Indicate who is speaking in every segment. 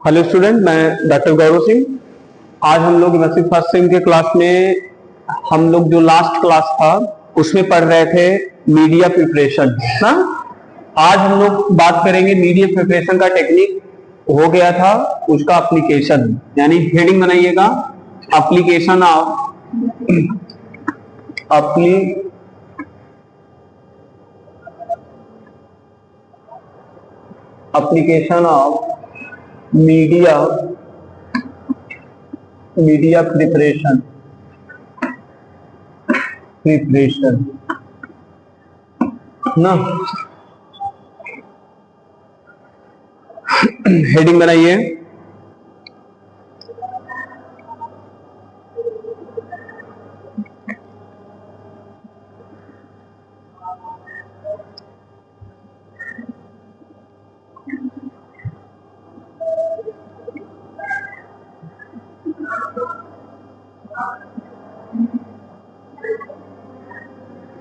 Speaker 1: Hello student, मैं doctor Gaurav Singh. आज हम लोग बेसिक फर्स्ट सेम के क्लास में हम लोग जो लास्ट क्लास था उसमें पढ़ रहे थे मीडिया प्रिपरेशन ना। आज हम लोग बात करेंगे मीडिया प्रिपरेशन का टेक्निक हो गया था, उसका एप्लीकेशन, यानी हेडिंग बनाइएगा application of application of media preparation ना। हेडिंग बनाइए।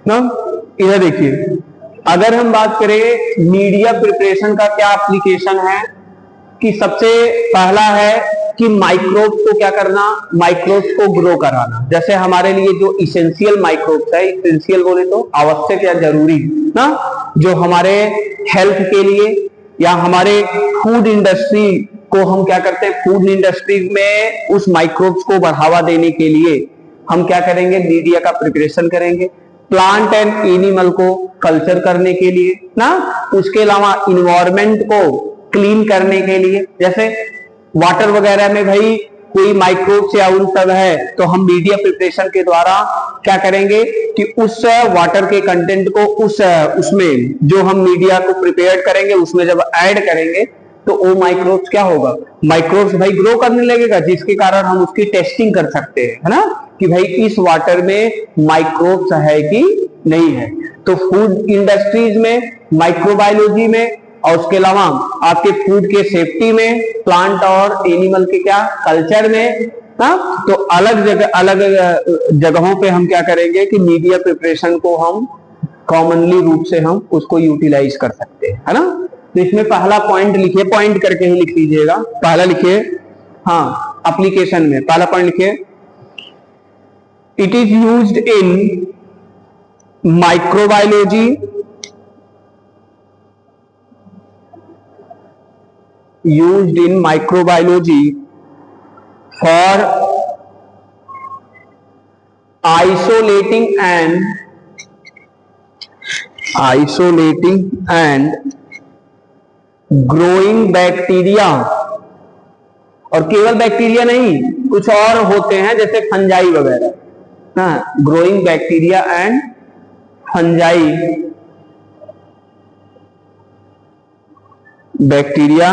Speaker 1: ना इधर देखिए, अगर हम बात करें मीडिया प्रिपरेशन का क्या एप्लीकेशन है, कि सबसे पहला है कि माइक्रोब्स को क्या करना, माइक्रोब्स को ग्रो कराना। जैसे हमारे लिए जो इसेंशियल माइक्रोब्स है, इसेंशियल बोले तो आवश्यक या जरूरी ना, जो हमारे हेल्थ के लिए या हमारे फूड इंडस्ट्री को हम क्या करते हैं, फूड इंडस्ट्री में उस माइक्रोब्स को बढ़ावा देने के लिए हम क्या करेंगे, मीडिया का प्रिपरेशन करेंगे। प्लांट एंड एनिमल को कल्चर करने के लिए ना, उसके अलावा इन्वायरमेंट को क्लीन करने के लिए, जैसे वाटर वगैरह में भाई कोई माइक्रोब्स या उन सब है, तो हम मीडिया प्रिपरेशन के द्वारा क्या करेंगे कि उस वाटर के कंटेंट को उसमें जो हम मीडिया को प्रिपेयर करेंगे उसमें जब ऐड करेंगे तो वो माइक्रोब्स क्या होगा, माइक्रोब्स भाई ग्रो करने लगेगा, जिसके कारण हम उसकी टेस्टिंग कर सकते हैं, है ना, कि भाई इस वाटर में माइक्रोब्स है कि नहीं है। तो फूड इंडस्ट्रीज में, माइक्रोबायोलॉजी में, और उसके अलावा आपके फूड के सेफ्टी में, प्लांट और एनिमल के क्या कल्चर में ना, तो अलग जगहों पे हम क्या करेंगे कि मीडिया प्रिपरेशन को हम कॉमनली रूप से हम उसको यूटिलाइज कर सकते हैं, है ना। तो इसमें पहला पॉइंट लिखिए, पॉइंट करके ही लिख लीजिएगा। पहला लिखिए, हाँ, एप्लीकेशन में पहला पॉइंट लिखिए, it is used in microbiology, used in microbiology for isolating and growing bacteria. और केवल बैक्टीरिया नहीं, कुछ और होते हैं जैसे फंजाई वगैरह ना, growing bacteria and fungi, bacteria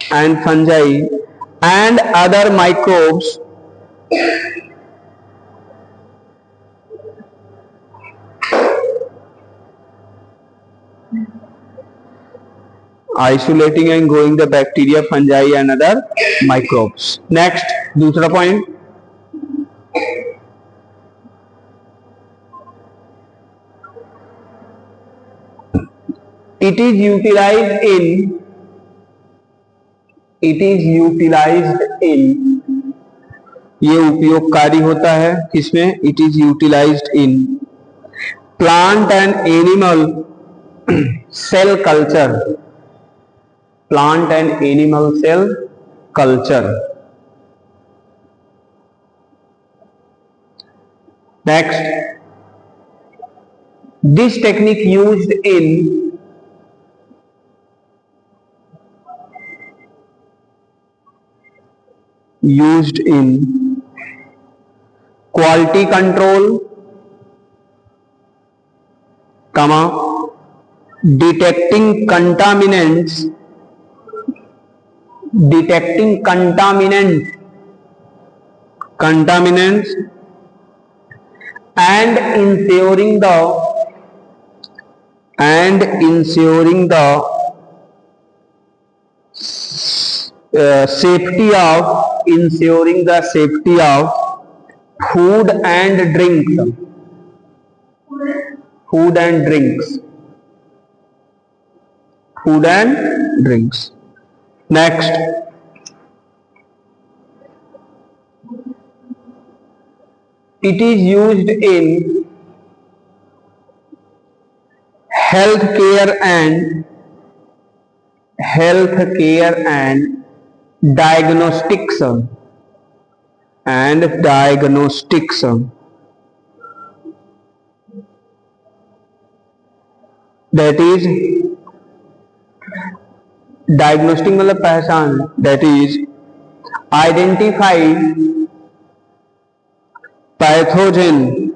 Speaker 1: and fungi and other microbes isolating and growing the bacteria, fungi and other microbes. Next, दूसरा point, it is utilized in, ये उपयोगकारी होता है किसमें, it is utilized in plant and animal cell culture, plant and animal cell culture. Next, this technique used in quality control, detecting contaminants and ensuring the safety of food and drinks. Next, It is used in healthcare and diagnostics and diagnostics. That is diagnostic मतलब पहचान. That is identify pathogen,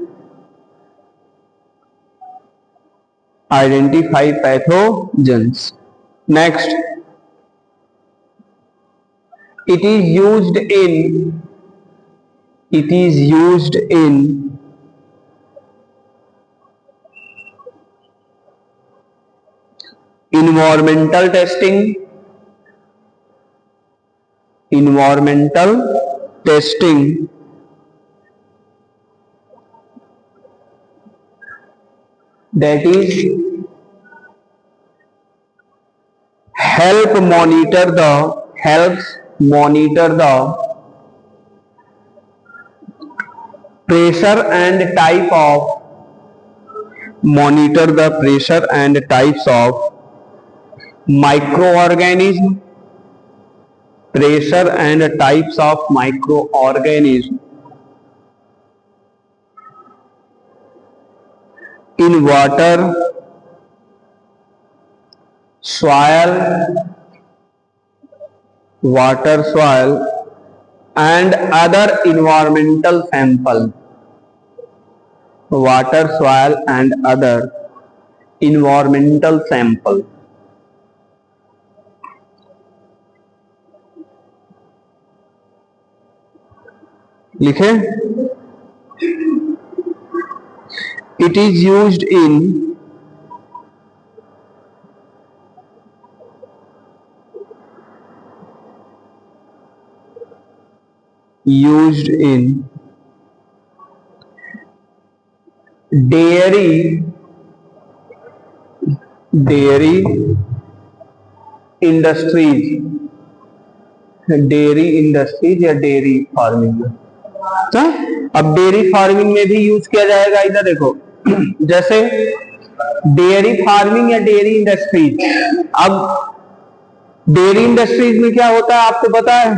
Speaker 1: identify pathogens. Next, it is used in environmental testing, that is helps monitor the pressure and type of microorganism, in water, soil and other environmental sample. लिखे. It is used in dairy industries या dairy farming. अब dairy farming में भी use किया जाएगा. इधर देखो जैसे डेयरी फार्मिंग या डेयरी इंडस्ट्रीज. अब डेयरी इंडस्ट्रीज में क्या होता है आपको पता है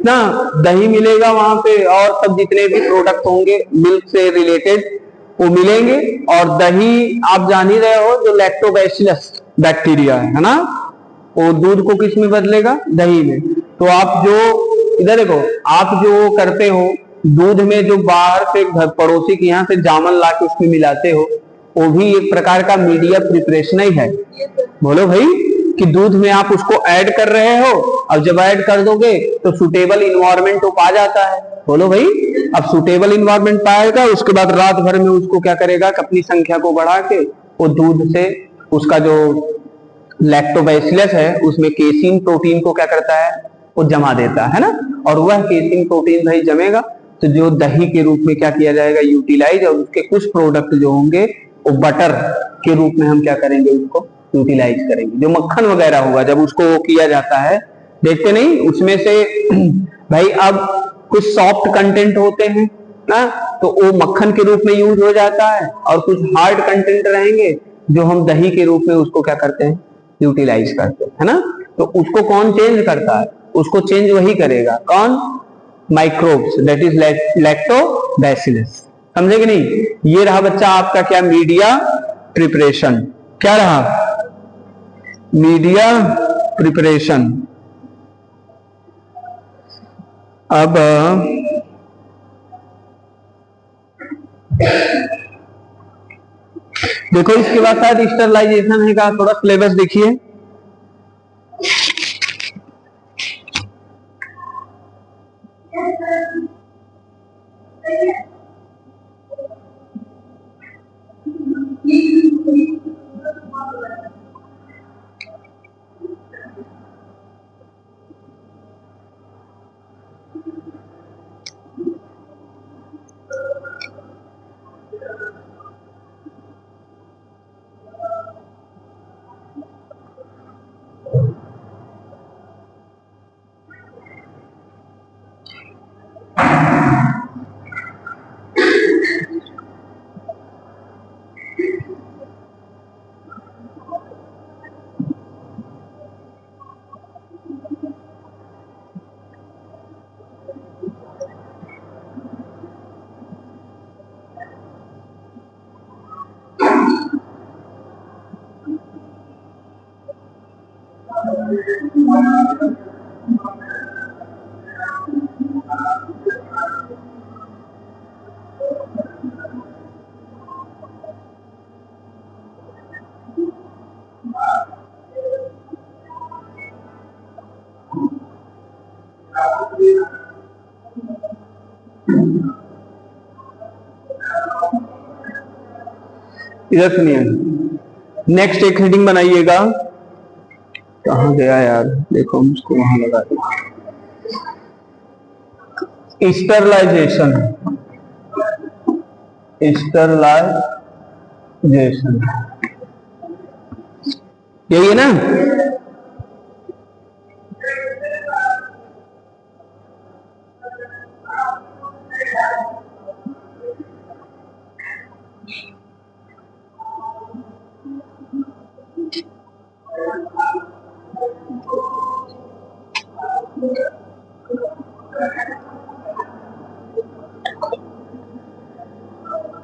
Speaker 1: ना. दही मिलेगा वहां पे और सब जितने भी प्रोडक्ट होंगे मिल्क से रिलेटेड वो मिलेंगे. और दही आप जान ही रहे हो जो लैक्टोबैसिलस बैक्टीरिया है ना, वो दूध को किस में बदलेगा, दही में. तो आप जो इधर देखो आप जो करते हो दूध में जो बाहर से घर पड़ोसी के यहाँ से जामन ला के उसमें मिलाते हो वो भी एक प्रकार का मीडिया प्रिपरेशन ही है. बोलो भाई कि दूध में आप उसको ऐड कर रहे हो. अब जब ऐड कर दोगे तो सुटेबल इन्वायरमेंट तो पा जाता है. बोलो भाई अब सुटेबल इन्वायरमेंट पाएगा उसके बाद रात भर में उसको क्या करेगा कि अपनी संख्या को बढ़ा के वो दूध से उसका जो लैक्टोबैसिलस है उसमें केसीन प्रोटीन को क्या करता है वो जमा देता है ना. और वह केसीन प्रोटीन भाई जमेगा तो जो दही के रूप में क्या किया जाएगा यूटिलाइज. और उसके कुछ प्रोडक्ट जो होंगे वो बटर के रूप में हम क्या करेंगे उसको यूटिलाइज करेंगे. जो मक्खन वगैरह होगा जब उसको किया जाता है देखते नहीं उसमें से भाई अब कुछ सॉफ्ट कंटेंट होते हैं ना तो वो मक्खन के रूप में यूज हो जाता है. और कुछ हार्ड कंटेंट रहेंगे जो हम दही के रूप में उसको क्या करते हैं यूटिलाइज करते हैं है ना. तो उसको कौन चेंज करता है, उसको चेंज वही करेगा. कौन, माइक्रोब्स. That is lactobacillus. समझे कि नहीं. ये रहा बच्चा आपका क्या मीडिया प्रिपरेशन. क्या रहा, मीडिया प्रिपरेशन. अब देखो इसके बाद शायद स्टरलाइजेशन है का थोड़ा सिलेबस देखिए. इधर सुनिए, नेक्स्ट एक हेडिंग बनाइएगा। कहाँ गया यार, देखो उसको वहां लगा दिया। स्टरलाइजेशन, स्टरलाइजेशन यही है ना।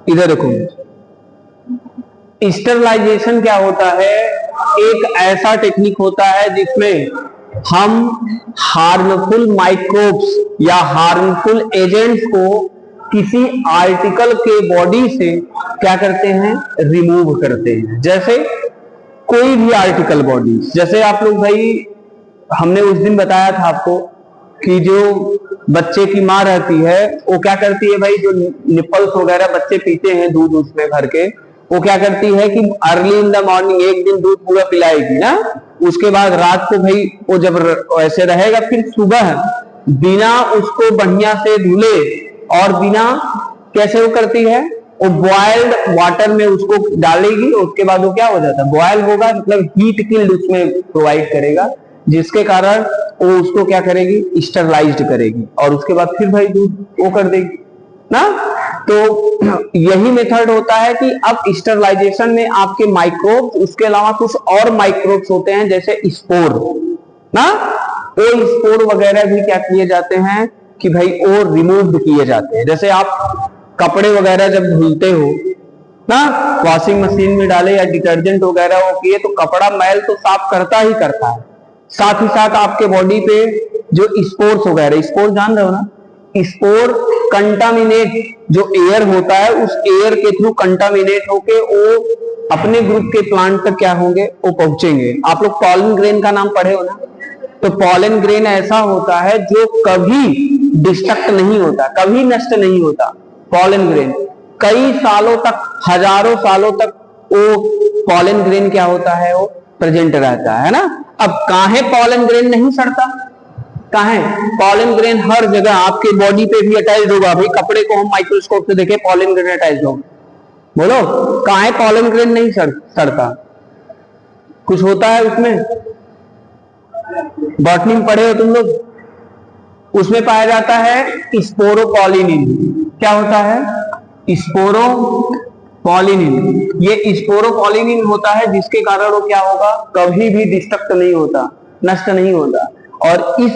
Speaker 1: इधर देखो, स्टरलाइजेशन क्या होता है, एक ऐसा टेक्निक होता है जिसमें हम हार्मफुल माइक्रोब्स या हार्मफुल एजेंट्स को किसी आर्टिकल के बॉडी से क्या करते हैं, रिमूव करते हैं। जैसे कोई भी आर्टिकल बॉडी, जैसे आप लोग भाई, हमने उस दिन बताया था आपको कि जो बच्चे की माँ रहती है वो क्या करती है भाई, जो निपल्स वगैरह बच्चे पीते हैं दूध उसमें भर के, वो क्या करती है कि अर्ली इन द मॉर्निंग एक दिन दूध पूरा पिलाएगी ना, उसके बाद रात को भाई वो जब ऐसे रहेगा, फिर सुबह बिना उसको बढ़िया से धुले और बिना कैसे वो करती है, वो बॉइल्ड वाटर में उसको डालेगी, उसके बाद वो क्या हो जाता है, बॉयल होगा, मतलब हीट किल्ड उसमें प्रोवाइड करेगा, जिसके कारण वो उसको क्या करेगी, स्टरलाइज्ड करेगी, और उसके बाद फिर भाई दूध वो कर देगी ना। तो यही मेथड होता है कि अब स्टरलाइजेशन में आपके माइक्रोब्स, उसके अलावा कुछ और माइक्रोब्स होते हैं जैसे स्पोर ना, वो स्पोर वगैरह भी क्या किए जाते हैं कि भाई वो रिमूव किए जाते हैं। जैसे आप कपड़े वगैरह जब धुलते हो ना, वॉशिंग मशीन में डाले या डिटर्जेंट वगैरह वो किए, तो कपड़ा मैल तो साफ करता ही करता है, साथ ही साथ आपके बॉडी पे जो स्पोर्स वगैरह, स्पोर जान रहे हो ना, स्पोर कंटामिनेट जो एयर होता है, उस एयर के थ्रू कंटामिनेट होके वो अपने ग्रुप के प्लांट तक क्या होंगे, वो पहुंचेंगे। आप लोग पॉलन ग्रेन का नाम पढ़े हो ना, तो पॉलन ग्रेन ऐसा होता है जो कभी डिस्ट्रक्ट नहीं होता, कभी नष्ट नहीं होता। पॉलन ग्रेन कई सालों तक, हजारों सालों तक वो पॉलन ग्रेन क्या होता है, वो प्रेजेंट रहता है ना। अब काहे पॉलन ग्रेन नहीं सड़ता, काहे, पॉलन ग्रेन हर जगह आपके बॉडी पे भी अटैच होगा भाई, कपड़े को हम माइक्रोस्कोप से देखें पॉलन ग्रेन अटैच होगा, बोलो काहे पॉलन ग्रेन नहीं सड़ता, कुछ होता है उसमें, बॉटनी में पढ़े हो तुम लोग, उसमें पाया जाता है स्पोरोपॉलिनिन। क्या होता है, स्पोरोपॉलिनिन। ये स्पोरोपॉलिनिन होता है जिसके कारण वो क्या होगा, कभी भी डिस्ट्रक्ट नहीं होता, नष्ट नहीं होता। और इस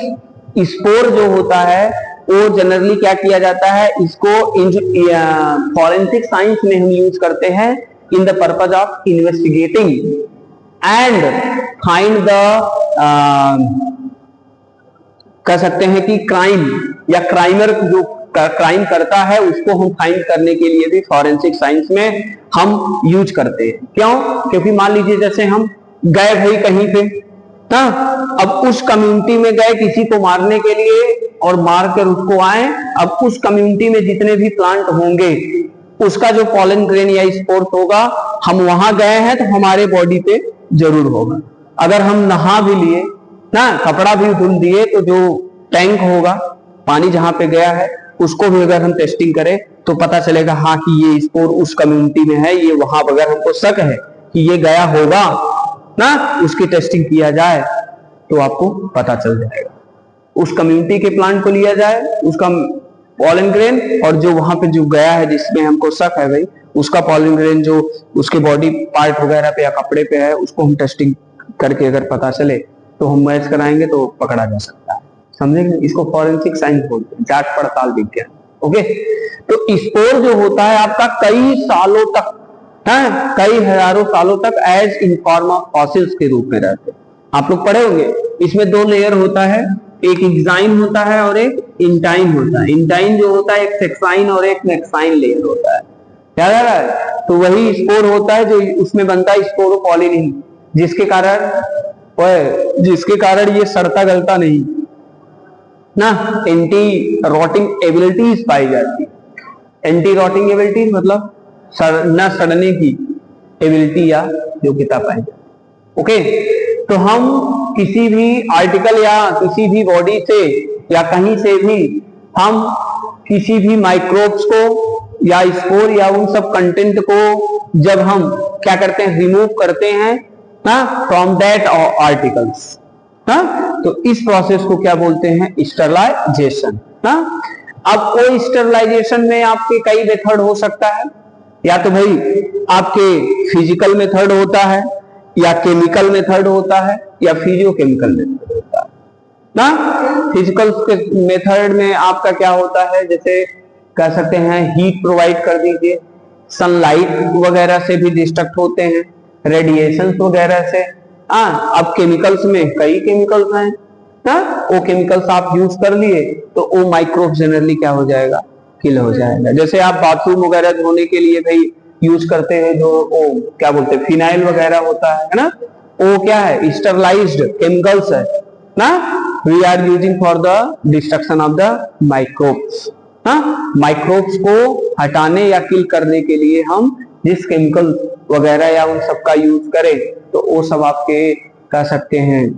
Speaker 1: स्पोर जो होता है वो जनरली क्या किया जाता है, इसको फॉरेंसिक साइंस में हम यूज करते हैं in the purpose of investigating and find the, कह सकते हैं कि क्राइम या क्राइमर जो क्राइम करता है उसको हम फाइंड करने के लिए भी फॉरेंसिक साइंस में हम यूज करते हैं। क्यों, क्योंकि मान लीजिए जैसे हम गए भाई कहीं पे ना, अब उस कम्युनिटी में गए किसी को मारने के लिए और मार कर उसको आए, अब उस कम्युनिटी में जितने भी प्लांट होंगे उसका जो पॉलन ग्रेन या स्पोर्स होगा, हम वहां गए हैं तो हमारे बॉडी पे जरूर होगा। अगर हम नहा भी लिए ना, कपड़ा भी धुल दिए, तो जो टैंक होगा, पानी जहां पे गया है उसको भी अगर हम टेस्टिंग करें तो पता चलेगा हाँ कि ये स्पोर उस कम्युनिटी में है, ये वहां अगर हमको शक है कि ये गया होगा ना, उसकी टेस्टिंग किया जाए तो आपको पता चल जाएगा। उस कम्युनिटी के प्लांट को लिया जाए, उसका पॉलन ग्रेन, और जो वहां पे जो गया है जिसमें हमको शक है भाई, उसका पॉलन ग्रेन जो उसके बॉडी पार्ट वगैरह पे या कपड़े पे है, उसको हम टेस्टिंग करके अगर पता चले तो हम मैच कराएंगे तो पकड़ा जा सकता है। समझेंगे, इसको फॉरेंसिक साइंस बोलते हैं, जांच पड़ताल विज्ञान। ओके, तो स्पोर जो होता है आपका कई सालों तक, कई हजारों सालों तक as in form of fossils के रूप में रहते हैं। आप लोग पढ़े होंगे इसमें दो लेयर होता है, एक एक्साइन होता है और एक इंटाइन होता है। इंटाइन जो होता है एक सेक्साइन और एक नेक्साइन लेयर होता है, याद आ रहा है? तो वही स्पोर होता है जो उसमें बनता है स्पोरोपॉलिन, जिसके कारण ये सड़ता गलता नहीं ना, एंटी रॉटिंग एबिलिटीज पाई जाती है। एंटी रॉटिंग एबिलिटीज मतलब न सड़ने की एबिलिटी या योग्यता पाई जाती। ओके, तो हम किसी भी आर्टिकल या किसी भी बॉडी से या कहीं से भी हम किसी भी माइक्रोब्स को या स्पोर या उन सब कंटेंट को जब हम क्या करते हैं, रिमूव करते हैं ना फ्रॉम दैट आर्टिकल्स ना, तो इस प्रोसेस को क्या बोलते हैं, स्टरलाइजेशन ना। अब वो स्टरलाइजेशन में आपके कई मेथड हो सकता है, या तो भाई आपके फिजिकल मेथड होता है या केमिकल मेथड होता है या फिजियोकेमिकल मेथड होता है ना। फिजिकल मेथड में आपका क्या होता है, जैसे कह सकते हैं हीट प्रोवाइड कर दीजिए, सनलाइट वगैरह से भी डिस्ट्रक्ट होते हैं, रेडिएशन वगैरह से। अब केमिकल्स में कई केमिकल्स हैं ना, वो केमिकल्स आप यूज कर लिए तो वो माइक्रोब जनरली क्या हो जाएगा, किल हो जाएगा। जैसे आप बाथरूम वगैरह धोने के लिए भाई यूज करते हैं जो वो क्या बोलते हैं, फिनाइल वगैरह होता है ना, वो क्या है, स्टरलाइज्ड केमिकल्स है ना। We are using for the destruction of the microbes. Microbes को हटाने या किल करने के लिए हम जिस केमिकल वगैरह या उन सब का यूज करें तो वो सब आपके कह सकते हैं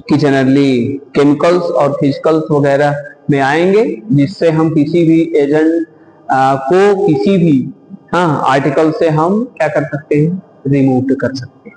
Speaker 1: कि जनरली केमिकल्स और फिजिकल्स वगैरह में आएंगे, जिससे हम किसी भी एजेंट को किसी भी आर्टिकल से हम क्या कर सकते हैं, रिमूव कर सकते हैं।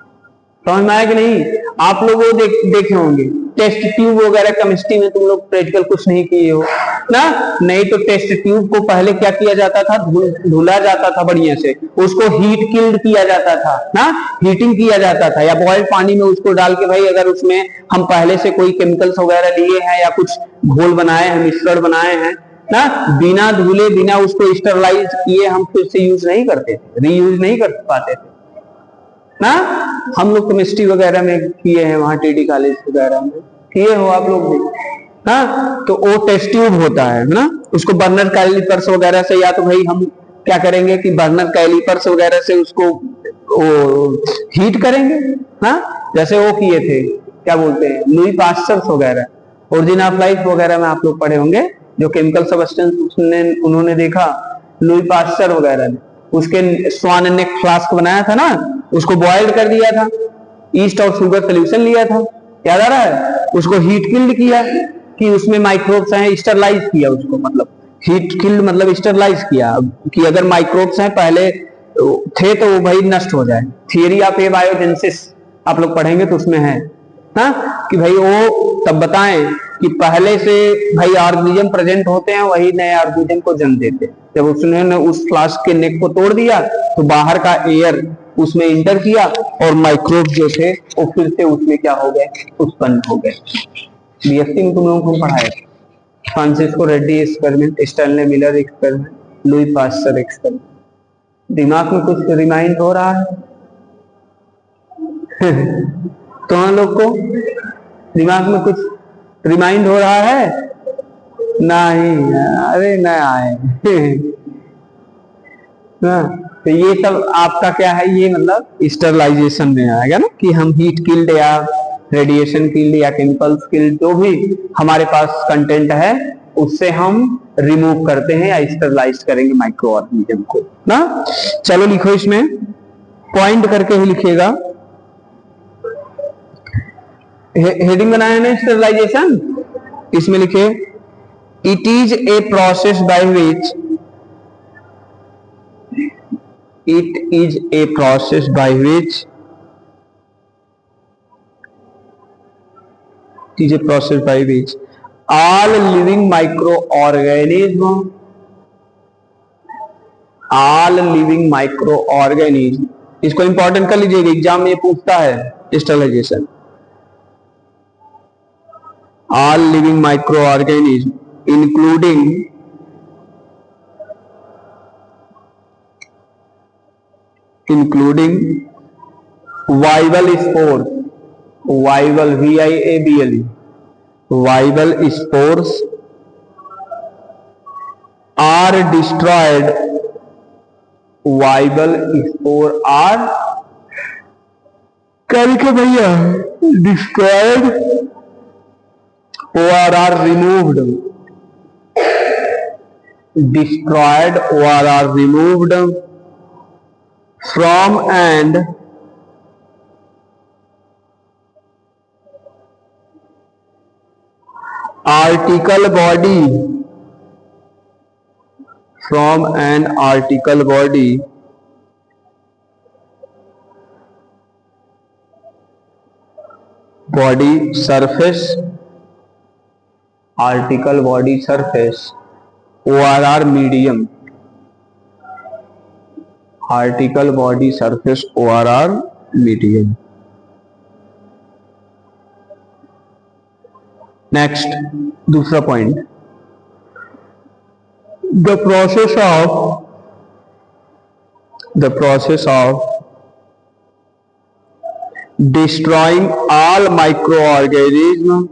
Speaker 1: समझ में आया कि नहीं? आप लोग वो देखे होंगे टेस्ट ट्यूब वगैरह, केमिस्ट्री में तुम लोग प्रैक्टिकल कुछ नहीं किए हो ना। नहीं तो टेस्ट ट्यूब को पहले क्या किया जाता था, धुला जाता था बढ़िया से, उसको हीट किल्ड किया जाता था ना, हीटिंग किया जाता था, या बॉइल्ड पानी में उसको डाल के भाई अगर उसमें हम पहले से कोई केमिकल्स वगैरह लिए हैं या कुछ घोल बनाए हैं, मिश्रण बनाए हैं ना, बिना धुले बिना उसको स्टरलाइज किए हम फिर से यूज नहीं करते थे, रीयूज नहीं कर पाते थे ना। हम लोग केमिस्ट्री वगैरह में किए हैं, वहां टीडी कॉलेज वगैरह में किए हो आप लोग भी ना। तो वो टेस्ट ट्यूब होता है ना, उसको बर्नर कैलिपर्स वगैरह से, या तो भाई हम क्या करेंगे कि बर्नर कैलिपर्स वगैरह से उसको हीट करेंगे ना, जैसे वो किए थे क्या बोलते हैं लुई पास्चर वगैरह, ओरिजिन ऑफ लाइफ वगैरह में आप लोग पढ़े होंगे, जो केमिकल सब्सटेंस उन्होंने देखा लुई पास्चर वगैरह ने, उसके स्वान ने फ्लास्क बनाया था ना, उसको बॉइल्ड कर दिया था, ईस्ट और शुगर सोल्यूशन लिया था, याद आ रहा है, उसको हीट किल्ड किया कि उसमें माइक्रोब्स हैं, स्टरलाइज किया उसको, मतलब हीट किल्ड मतलब स्टरलाइज किया कि अगर माइक्रोब्स हैं पहले थे तो वो भाई नष्ट हो जाए। थियरी ऑफ एबायोजेनेसिस आप लोग पढ़ेंगे तो उसमें है ना कि भाई वो तब बताएं कि पहले से भाई ऑर्गेनिज्म प्रेजेंट होते हैं, वही नए ऑर्गेनिज्म को जन्म देते हैं। जब उसने उस फ्लास्क के नेक को तोड़ दिया तो बाहर का एयर उसमें इंटर किया और माइक्रोब जो थे वो फिर से उसमें क्या हो गए, उत्पन्न हो गए। बीएससी में तुम लोगों को पढ़ाया Francisco Reddy experiment, Stanley Miller experiment, Louis Pasteur experiment. दिमाग में कुछ रिमाइंड हो रहा है तो हम लोग को दिमाग में कुछ रिमाइंड हो रहा है? नहीं, अरे न आए तो ये सब आपका क्या है, ये मतलब स्टरलाइजेशन में आएगा ना, कि हम हीट किल्ड या रेडिएशन किल्ड या केमिकल्स किल्ड जो भी हमारे पास कंटेंट है उससे हम रिमूव करते हैं या स्टरलाइज करेंगे माइक्रो ऑर्गेनिज्म को ना। चलो लिखो, इसमें पॉइंट करके ही लिखिएगा। हेडिंग बनाया ना स्टरलाइजेशन, इसमें लिखे it is a process by which it is a process by which all living microorganism, इसको इंपॉर्टेंट कर लीजिएगा, एग्जाम में पूछता है sterilization. all living microorganism including viable spores viable, viable, viable spores are destroyed, viable spore are करके भैया destroyed or are removed, destroyed or are removed from and article body, from an article body body surface, article body surface, ORR medium, article body surface ORR medium. Next दूसरा पॉइंट, the process of destroying all microorganism,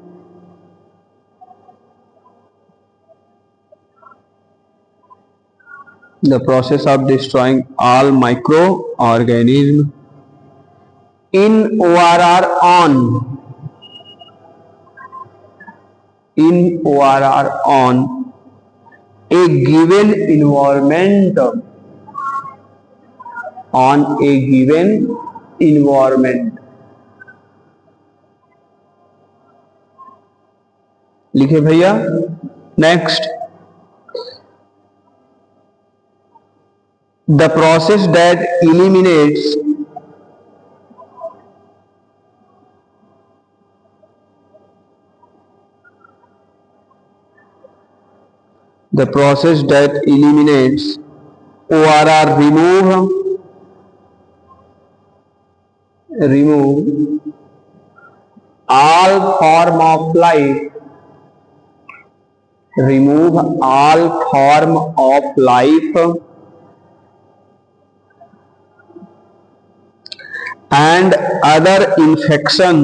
Speaker 1: the process of destroying all microorganisms in ORR on a given environment, on a given environment. लिखे भैया। Next, the process that eliminates ORR remove all form of life, remove all form of life and other infection,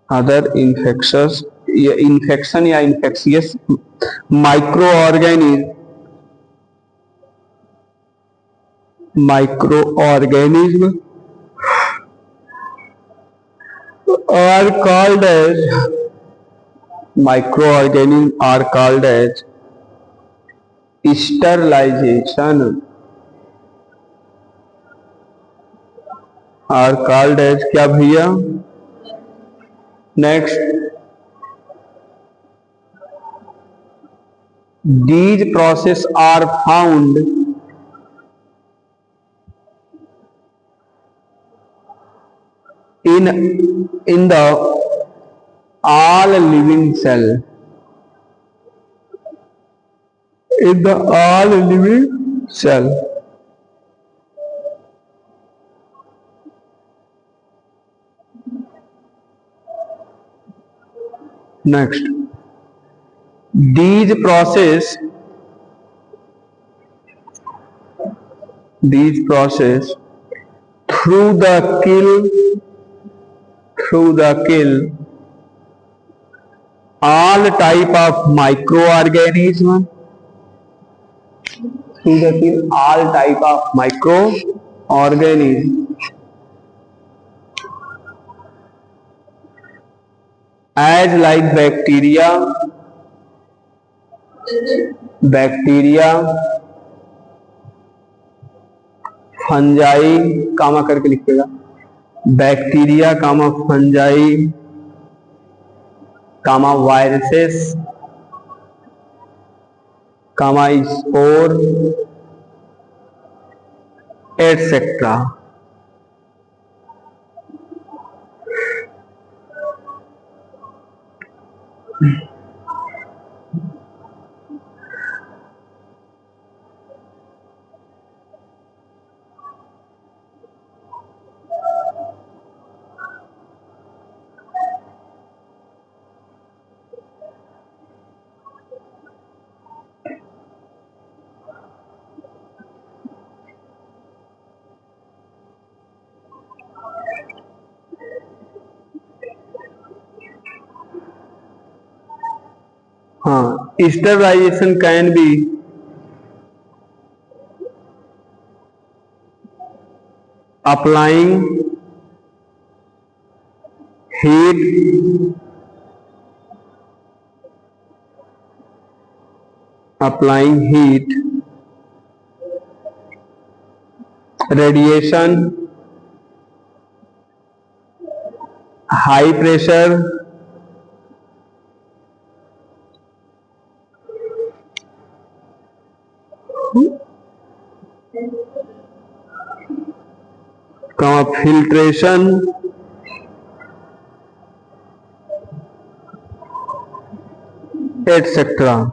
Speaker 1: other infectious या infection या infectious microorganism are called as sterilization, are called as क्या भैया। Next, these process are found in the all living cell, in the all living cell. Next, these process through the kill all type of microorganism, through the kill all type of microorganism as like bacteria, fungi comma करके लिखिएगा, bacteria comma fungi comma viruses comma spore etcetera. sterilization can be applying heat, radiation, high pressure, filtration, etc.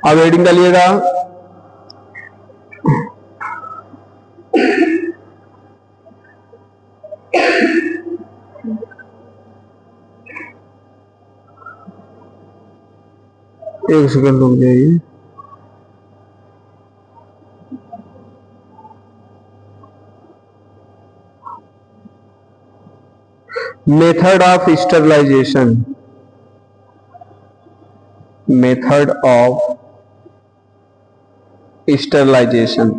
Speaker 1: अब heading डालिएगा, एक second रुक जाइए। Method of sterilization, method of sterilization.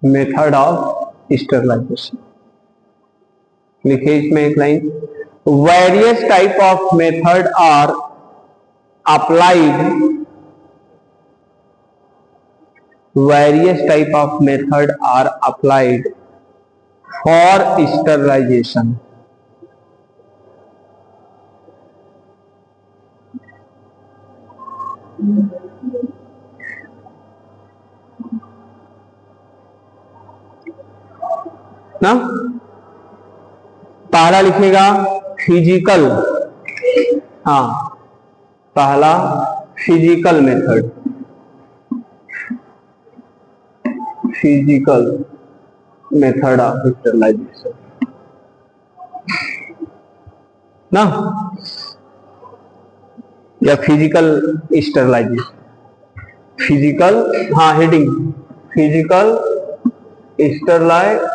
Speaker 1: Method of sterilization लिखिए इसमें एक line, various type of method are applied, various type of method are applied for sterilization. ना पहला लिखेगा फिजिकल, हाँ पहला physical method, physical method of sterilization ना, या फिजिकल स्टरलाइजेशन, फिजिकल, हाँ हेडिंग फिजिकल स्टरलाइजेशन।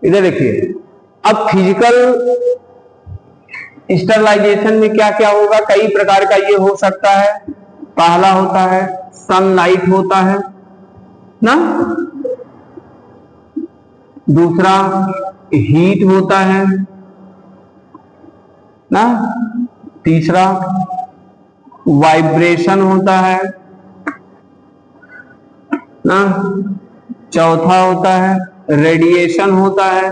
Speaker 1: इधर देखिए, अब फिजिकल स्टरलाइजेशन में क्या क्या होगा, कई प्रकार का ये हो सकता है। पहला होता है सनलाइट होता है ना, दूसरा हीट होता है ना, तीसरा वाइब्रेशन होता है ना, चौथा होता है रेडिएशन होता है।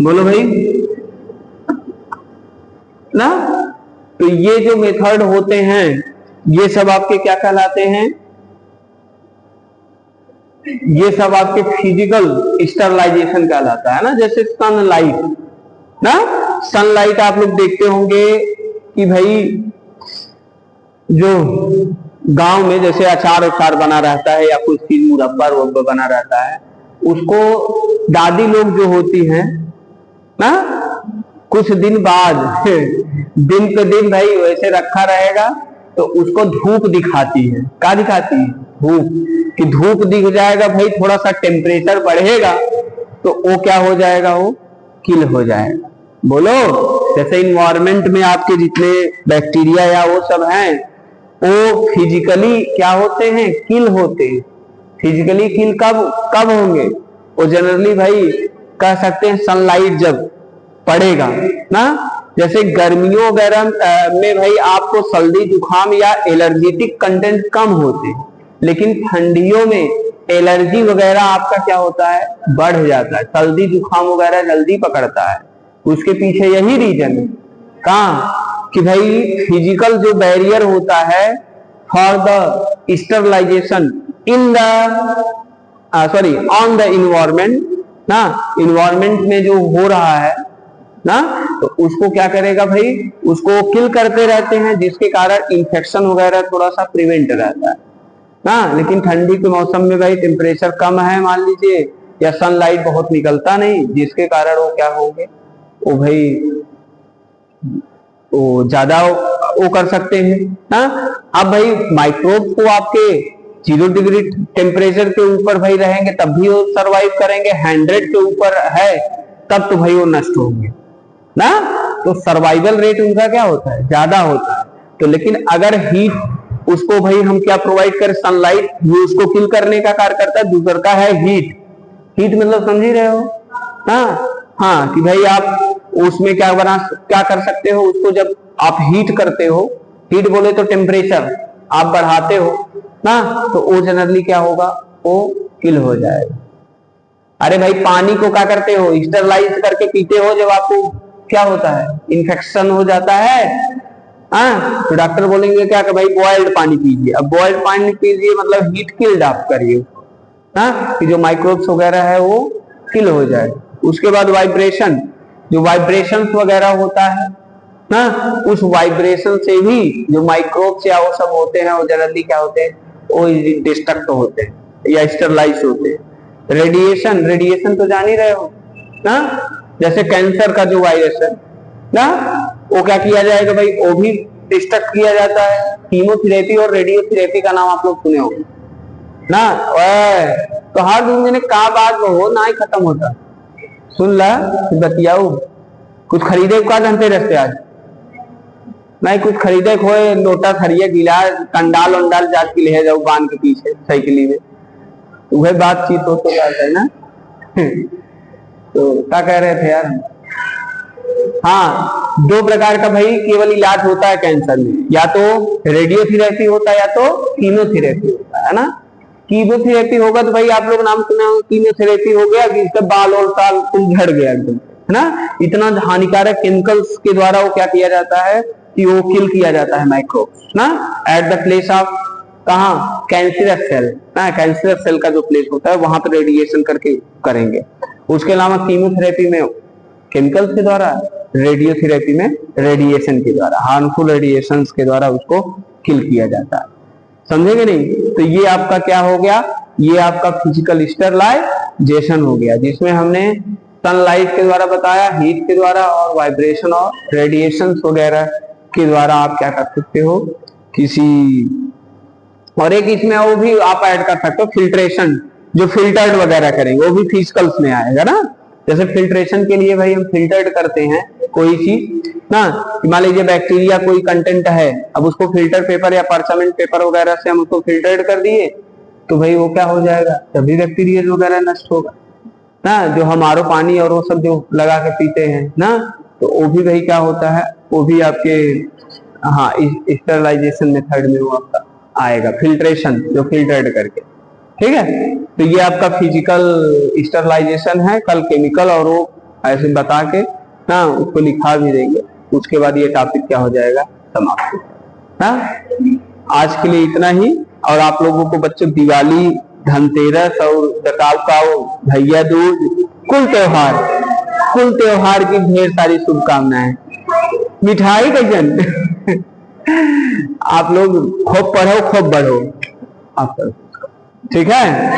Speaker 1: बोलो भाई ना, तो ये जो मेथड होते हैं ये सब आपके क्या कहलाते हैं, ये सब आपके फिजिकल स्टरलाइजेशन कहलाता है ना। जैसे सनलाइट ना, सनलाइट आप लोग देखते होंगे कि भाई जो गांव में जैसे अचार उचार बना रहता है या कुछ चीज मुरब्बा बना रहता है, उसको दादी लोग जो होती हैं ना, कुछ दिन बाद दिन पे दिन भाई वैसे रखा रहेगा तो उसको धूप दिखाती है। क्या दिखाती है? धूप। कि धूप दिख जाएगा भाई, थोड़ा सा टेम्परेचर बढ़ेगा तो वो क्या हो जाएगा, वो किल हो जाएगा। बोलो, जैसे इन्वायरमेंट में आपके जितने बैक्टीरिया या वो सब हैं, वो फिजिकली क्या होते हैं, किल होते हैं। फिजिकली किल कब कब होंगे? वो जनरली भाई कह सकते हैं सनलाइट जब पड़ेगा ना। जैसे गर्मियों वगैरह में भाई आपको सर्दी जुकाम या एलर्जेटिक कंटेंट कम होते हैं, लेकिन ठंडियों में एलर्जी वगैरह आपका क्या होता है, बढ़ जाता है। सर्दी जुकाम वगैरह जल्दी पकड़ता है। उसके पीछे यही रीजन है कहाँ कि भाई फिजिकल जो बैरियर होता है for the sterilization in the sorry on the environment ना, इन्वायरमेंट में जो हो रहा है ना, तो उसको क्या करेगा भाई, उसको किल करते रहते हैं, जिसके कारण इंफेक्शन वगैरह थोड़ा सा प्रिवेंट रहता है ना। लेकिन ठंडी के मौसम में भाई टेम्परेचर कम है मान लीजिए, या सनलाइट बहुत निकलता नहीं, जिसके कारण वो क्या होंगे, वो भाई वो ज्यादा वो कर सकते हैं ना। अब भाई माइक्रोब को आपके 0 डिग्री टेम्परेचर के ऊपर भाई रहेंगे तब भी वो सरवाइव करेंगे, 100 के ऊपर है तब तो भाई वो नष्ट होंगे ना। तो सर्वाइवल रेट उनका क्या होता है, ज्यादा होता है। तो लेकिन अगर हीट उसको भाई हम क्या प्रोवाइड करें, सनलाइट, ये उसको किल करने का कार्य करता है। दूसरा का है हीट। हीट मतलब समझ ही रहे हो ना। हाँ, कि भाई आप उसमें क्या कर सकते हो, उसको जब आप हीट करते हो, हीट बोले तो टेम्परेचर आप बढ़ाते हो ना, तो वो जनरली क्या होगा, वो किल हो जाएगा। अरे भाई पानी को क्या करते हो, स्टरलाइज करके पीते हो, जब आपको क्या होता है, इन्फेक्शन हो जाता है। हाँ, तो डॉक्टर बोलेंगे क्या कि भाई बॉइल्ड पानी पीजिए। अब बॉइल्ड पानी पीजिए मतलब हीट किल्ड आप करिए, हाँ, कि जो माइक्रोब्स वगैरह है वो किल हो जाए। उसके बाद वाइब्रेशन, जो वाइब्रेशन वगैरह होता है ना, उस वाइब्रेशन से भी जो माइक्रोब्स या वो सब होते हैं वो जनरली क्या होते हैं, वो डिस्ट्रक्ट होते हैं या स्टरलाइज होते हैं। रेडिएशन, रेडिएशन तो जान ही रहे हो ना, जैसे कैंसर का जो वायरस है ना, वो क्या किया जाएगा भाई, वो भी डिस्ट्रक्ट किया जाता है। कीमोथेरेपी और रेडियोथेरेपी का नाम आप लोग सुने होंगे ना। तो हर दूसरे ने का बात हो ना ही खत्म होता। सुन ला बतियाऊ, कुछ खरीदे का धनतेरस पे आज नहीं, कुछ खरीदे खोए, लोटा खरीदे गिलास कंडाल उंडाल जाके ले जाओ बांध के पीछे साइकिली में, वह बातचीत हो तो है ना। तो क्या कह रहे थे यार, हाँ, 2 प्रकार का भाई केवल इलाज होता है कैंसर में, या तो रेडियोथेरेपी होता है या तो कीमोथेरेपी होता है ना। कीमोथेरेपी होगा तो भाई आप लोग नाम सुना होगा, कीमोथेरेपी हो गया कि इसका बाल और साल कुल झड़ गया एकदम, है ना। इतना हानिकारक केमिकल्स के द्वारा वो क्या किया जाता है कि वो किल किया जाता है माइक्रोब्स ना, एट द प्लेस ऑफ कहाँ, कैंसरस सेल ना। कैंसरस सेल का जो प्लेस होता है वहां पर रेडिएशन करके करेंगे। उसके अलावा कीमोथेरेपी में केमिकल्स के द्वारा, रेडियोथेरेपी में रेडिएशन के द्वारा, हार्मफुल रेडिएशन के द्वारा उसको किल किया जाता है। समझेंगे नहीं? तो ये आपका क्या हो गया, ये आपका फिजिकल स्टरलाइजेशन हो गया, जिसमें हमने सनलाइट के द्वारा बताया, हीट के द्वारा और वाइब्रेशन और रेडिएशन वगैरह के द्वारा आप क्या कर सकते हो किसी। और एक इसमें वो भी आप ऐड कर सकते हो फिल्ट्रेशन, जो फिल्टर्ड वगैरह करेंगे वो भी फिजिकल्स में आएगा ना। जैसे फिल्ट्रेशन के लिए भाई हम फिल्टर्ड करते हैं कोई चीज ना, मान लीजिए बैक्टीरिया कोई कंटेंट है, अब उसको फिल्टर पेपर या पार्चमेंट पेपर वगैरह से हम उसको फिल्टर्ड कर दिए तो भाई वो क्या हो जाएगा, तभी बैक्टीरिया वगैरह नष्ट होगा ना। जो हम आरओ पानी और वो सब जो लगा के पीते हैं ना, तो वो भी भाई क्या होता है, वो भी आपके हाँ स्टरलाइजेशन मेथड में वो आपका आएगा, फिल्ट्रेशन जो फिल्टर्ड करके, ठीक है। तो ये आपका फिजिकल स्टरलाइजेशन है। कल केमिकल और वो ऐसे बता के ना उसको लिखा भी देंगे, उसके बाद ये टॉपिक क्या हो जाएगा, समाप्त। आज के लिए इतना ही। और आप लोगों को बच्चों दिवाली, धनतेरस और दकाव भैया दूज, कुल त्योहार की ढेर सारी शुभकामनाएं। मिठाई कैसन आप लोग खूब पढ़ो खूब बढ़ो आप, ठीक है।